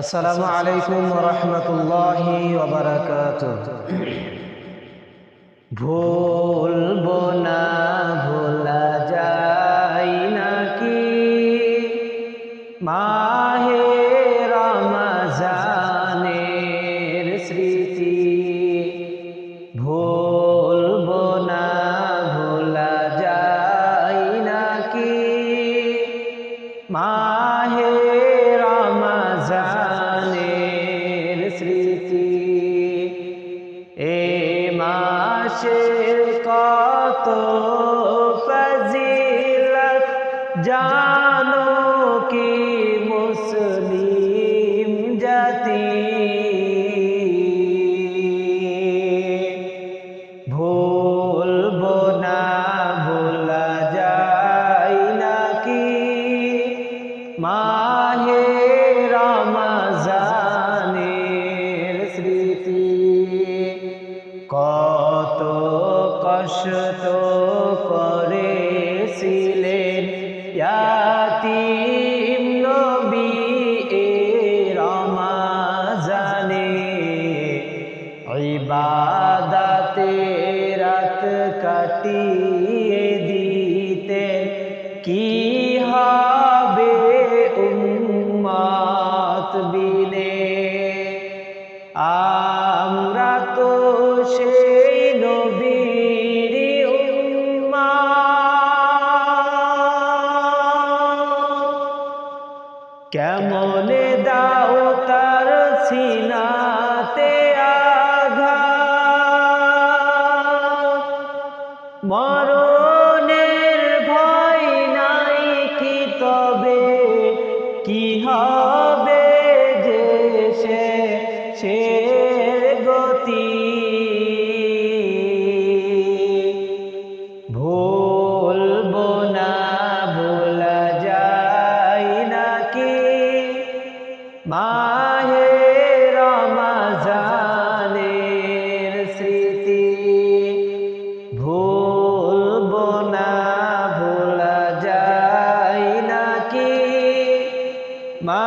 আসসালামু আলাইকুম ওয়া রাহমাতুল্লাহি ওয়া বারাকাতুহু। ভুলবো না, ভোলা যায় নাকি মাহে রমজানের স্মৃতি। ভুলবো না, ভোলা যায় নাকি মাহে রমজানের স্মৃতি। এ মাসের কত ফজিলত জানো কি মুসলিম জাতি। ভুলবো না, ভোলা যায় নাকি মাহে রমজানের স্মৃতি। কত কষ্ট করেছিলেন ইয়াতীম নবী এ রমজানে, ইবাদতে রাত কাটিয়ে দিতেন। কি হবে উম্মত বিনে, আমরা তো সেই নবীর উম্মত। কেমনে দাও তার সিনাতে আঘাত, মরণের ভয় নাই কি তবে, কি হবে যে শেষের গতি। ভুলবো না, ভোলা যায় নাকি মাহে রমজানের স্মৃতি। ভুলবো না, ভোলা যায় নাকি মা